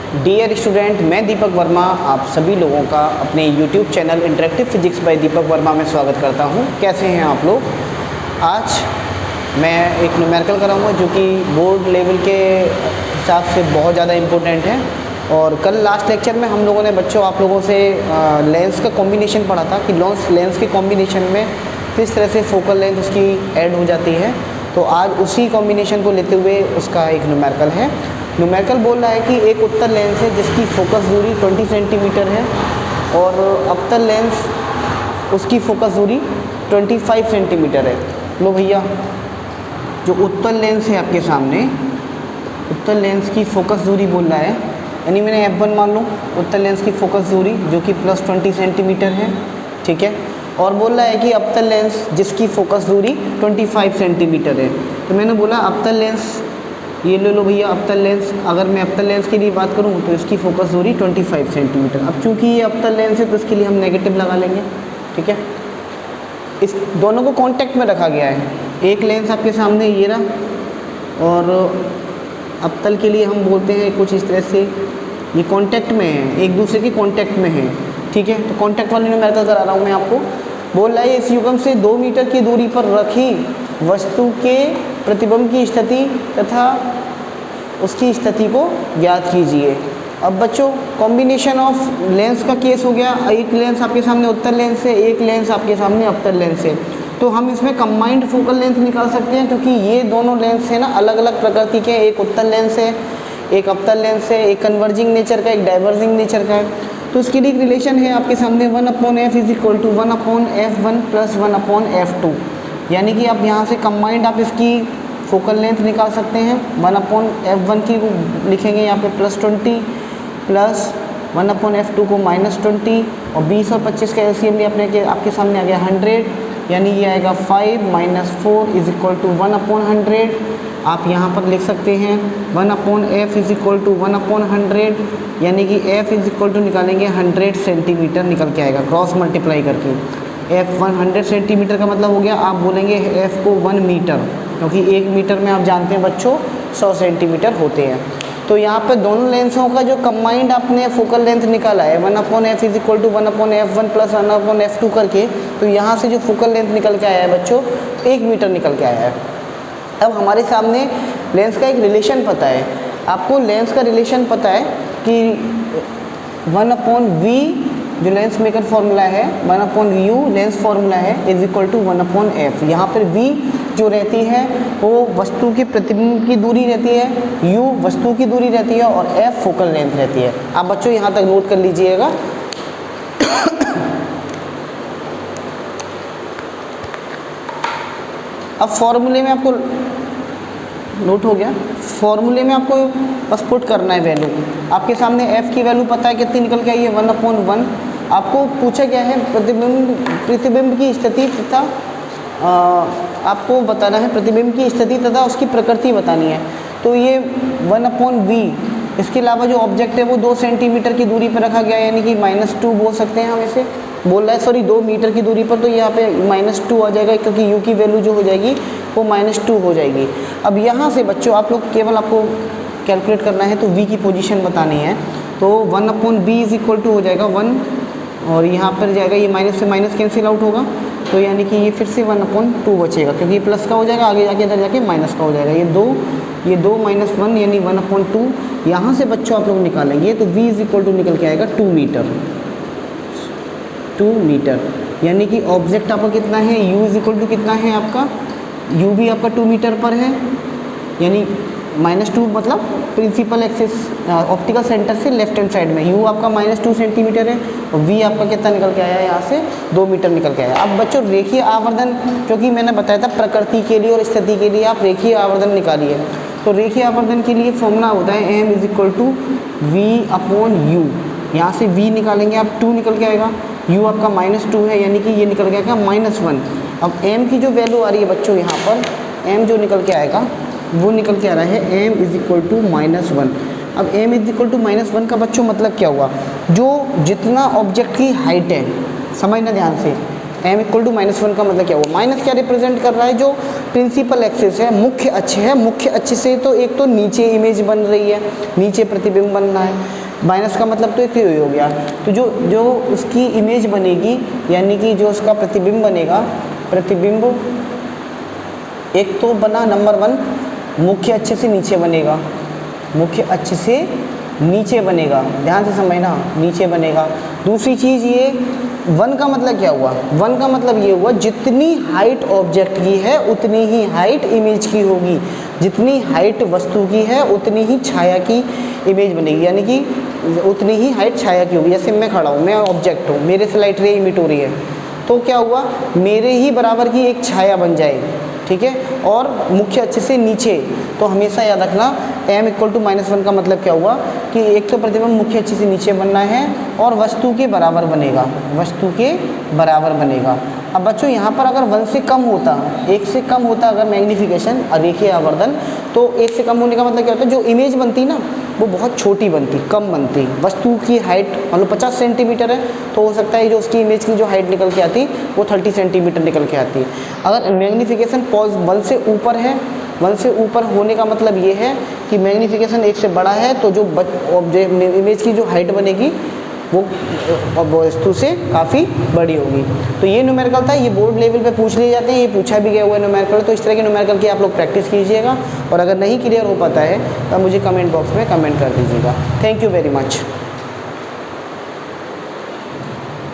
Dear student, मैं दीपक वर्मा आप सभी लोगों का अपने YouTube channel Interactive Physics by Deepak Verma में स्वागत करता हूं। कैसे हैं आप लोग? आज मैं एक न्यूमेरिकल कराऊंगा जो कि बोर्ड लेवल के हिसाब से बहुत ज़्यादा इम्पोर्टेंट है। और कल लास्ट लेक्चर में हम लोगों ने बच्चों आप लोगों से लेंस का कॉम्बिनेशन पढ़ा था कि लेंस के कॉम्बिनेशन में किस तरह से फोकल लेंथ उसकी ऐड हो जाती है। तो आज उसी कॉम्बिनेशन को लेते हुए उसका एक न्यूमेरिकल है। न्यूमेरिकल बोल रहा है कि एक उत्तल लेंस है जिसकी फोकस दूरी 20 सेंटीमीटर है और अवतल लेंस उसकी फोकस दूरी 25 सेंटीमीटर है। लो भैया, जो उत्तल लेंस है आपके सामने, उत्तल लेंस की फोकस दूरी बोल रहा है, यानी मैंने F1 मान लूँ उत्तल लेंस की फोकस दूरी जो कि +20 सेंटीमीटर है, ठीक है। और बोल रहा है कि अवतल लेंस जिसकी फोकस दूरी 25 सेंटीमीटर है। तो मैंने बोला अवतल लेंस, ये ले लो भैया अवतल लेंस। अगर मैं अवतल लेंस के लिए बात करूँ तो इसकी फोकस दूरी 25 सेंटीमीटर। अब चूंकि ये अवतल लेंस है तो इसके लिए हम नेगेटिव लगा लेंगे, ठीक है। इस दोनों को कांटेक्ट में रखा गया है। एक लेंस आपके सामने ये रहा और अवतल के लिए हम बोलते हैं कुछ इस तरह से, ये कांटेक्ट में है, एक दूसरे के कांटेक्ट में है, ठीक है। तो कांटेक्ट वाले न्यूमेरिकल करा रहा हूँ मैं आपको। बोल रहा है इस युग्म से 2 मीटर की दूरी पर रखी वस्तु के प्रतिबिंब की स्थिति तथा उसकी स्थिति को ज्ञात कीजिए। अब बच्चों कॉम्बिनेशन ऑफ लेंस का केस हो गया। एक लेंस आपके सामने उत्तल लेंस है, एक लेंस आपके सामने अवतल लेंस है। तो हम इसमें कंबाइंड फोकल लेंथ निकाल सकते हैं क्योंकि ये दोनों लेंस है ना अलग अलग प्रकृति के। एक उत्तल लेंस है, एक अवतल लेंस है, एक कन्वर्जिंग नेचर का, एक डाइवर्जिंग नेचर का है। तो इसके लिए एक रिलेशन है आपके सामने 1/f = 1/f1 + 1/f2। यानी कि आप यहाँ से कंबाइंड आप इसकी फोकल लेंथ निकाल सकते हैं। 1/f1 की लिखेंगे यहाँ पे +20 प्लस 1/f2 को -20 और 20 और 25 का एलसीएम अपने के आपके सामने आ गया 100। यानी ये आएगा 5 - 4 = 1/100। आप यहाँ पर लिख सकते हैं 1/f = 1/100, यानी कि f निकालेंगे 100 सेंटीमीटर निकल के आएगा क्रॉस मल्टीप्लाई करके। f 100 सेंटीमीटर का मतलब हो गया, आप बोलेंगे f को 1 मीटर, क्योंकि 1 मीटर में आप जानते हैं बच्चों 100 सेंटीमीटर होते हैं। तो यहाँ पे दोनों लेंसों का जो कंबाइंड आपने फोकल लेंथ निकाला है 1/f = 1/f1 + 1/f2 करके, तो यहाँ से जो फोकल लेंथ निकल के आया है बच्चों 1 मीटर निकल के आया है। अब हमारे सामने लेंस का एक रिलेशन पता है, आपको लेंस का रिलेशन पता है कि 1/v जो लेंस मेकर फॉर्मूला है, 1/u लेंस फॉर्मूला है = 1/f। यहाँ पर v जो रहती है वो वस्तु के प्रतिबिंब की दूरी रहती है, u वस्तु की दूरी रहती है और f फोकल लेंथ रहती है। आप बच्चों यहाँ तक नोट कर लीजिएगा। अब फॉर्मूले में आपको नोट हो गया, फॉर्मूले में आपको बस पुट करना है वैल्यू। आपके सामने f की वैल्यू पता है कितनी निकल के आई है 1/1। आपको पूछा गया है प्रतिबिंब की स्थिति तथा आपको बताना है प्रतिबिंब की स्थिति तथा उसकी प्रकृति बतानी है। तो ये 1/v, इसके अलावा जो ऑब्जेक्ट है वो 2 सेंटीमीटर की दूरी पर रखा गया है, यानी कि -2 बोल सकते हैं हम इसे। बोल रहा है सॉरी 2 मीटर की दूरी पर, तो यहाँ पे -2 आ जाएगा क्योंकि u की वैल्यू जो हो जाएगी वो -2 हो जाएगी। अब यहाँ से बच्चों आप लोग केवल आपको कैलकुलेट करना है, तो v की पोजीशन बतानी है। तो 1/b = हो जाएगा 1 और यहाँ पर जाएगा, ये माइनस से माइनस कैंसिल आउट होगा, तो यानी कि ये फिर से 1/2 बचेगा क्योंकि प्लस का हो जाएगा, आगे जाके इधर जाके माइनस का हो जाएगा। ये 2 -1 यानी 1/2। यहाँ से बच्चों आप लोग निकालेंगे तो v = निकल के आएगा 2 मीटर। 2 मीटर यानी कि ऑब्जेक्ट आपका कितना है, u = कितना है आपका, u भी आपका 2 मीटर पर है, यानी -2 मतलब प्रिंसिपल एक्सिस ऑप्टिकल सेंटर से लेफ्ट हैंड साइड में u आपका -2 सेंटीमीटर है और v आपका कितना निकल के आया है, यहाँ से 2 मीटर निकल के आया। अब बच्चों रेखीय आवर्धन, क्योंकि मैंने बताया था प्रकृति के लिए और स्थिति के लिए आप रेखीय आवर्धन निकालिए। तो रेखीय आवर्धन के लिए फॉर्मूला होता है m = v/u। यहाँ से v निकालेंगे आप 2 निकल के आएगा, u आपका -2 है यानी कि ये निकल के आएगा -1। अब m की जो वैल्यू आ रही है बच्चों, यहाँ पर m जो निकल के आएगा वो निकल के आ रहा है m = -1। अब m = -1 का बच्चों मतलब क्या हुआ, जो जितना ऑब्जेक्ट की हाइट है, समझना ध्यान से, m इक्वल टू -1 का मतलब क्या हुआ, माइनस क्या रिप्रेजेंट कर रहा है, जो प्रिंसिपल एक्सिस है, मुख्य अक्ष है, मुख्य अक्ष से तो एक तो नीचे इमेज बन रही है, नीचे प्रतिबिंब बन रहा है, माइनस का मतलब तो एक ही हो गया। तो जो उसकी इमेज बनेगी, यानी कि जो उसका प्रतिबिंब बनेगा, प्रतिबिंब एक तो बना नंबर 1 मुख्य अक्ष से नीचे बनेगा, मुख्य अक्ष से नीचे बनेगा, ध्यान से समझना, नीचे बनेगा। दूसरी चीज़ ये 1 का मतलब क्या हुआ, 1 का मतलब ये हुआ जितनी हाइट ऑब्जेक्ट की है उतनी ही हाइट इमेज की होगी, जितनी हाइट वस्तु की है उतनी ही छाया की इमेज बनेगी, यानी कि उतनी ही हाइट छाया की होगी। जैसे मैं खड़ा हूँ, मैं ऑब्जेक्ट हूँ, मेरे से लाइट रे इमिट हो रही है, तो क्या हुआ, मेरे ही बराबर की एक छाया बन जाएगी, ठीक है। और मुख्य अक्ष से नीचे, तो हमेशा याद रखना m इक्वल टू -1 का मतलब क्या हुआ कि एक तो प्रतिबिंब मुख्य अक्ष से नीचे बनना है और वस्तु के बराबर बनेगा, वस्तु के बराबर बनेगा। अब बच्चों यहाँ पर अगर 1 से कम होता, 1 से कम होता अगर मैग्नीफिकेशन, रेखीय आवर्धन, तो 1 से कम होने का मतलब क्या होता है, जो इमेज बनती ना वो बहुत छोटी बनती, कम बनती। वस्तु की हाइट मान लो 50 सेंटीमीटर है, तो हो सकता है जो उसकी इमेज की जो हाइट निकल के आती वो 30 सेंटीमीटर निकल के आती। अगर मैग्नीफिकेशन 1 से ऊपर है, 1 से ऊपर होने का मतलब ये है कि मैग्नीफिकेशन 1 से बड़ा है, तो जो इमेज की जो हाइट बनेगी वो वस्तु से काफ़ी बड़ी होगी। तो ये न्यूमेरिकल था, ये बोर्ड लेवल पे पूछ लिए जाते हैं, ये पूछा भी गया हुआ है न्यूमेरिकल। तो इस तरह के न्यूमेरिकल की आप लोग प्रैक्टिस कीजिएगा, और अगर नहीं क्लियर हो पाता है तो मुझे कमेंट बॉक्स में कमेंट कर दीजिएगा। Thank you very much.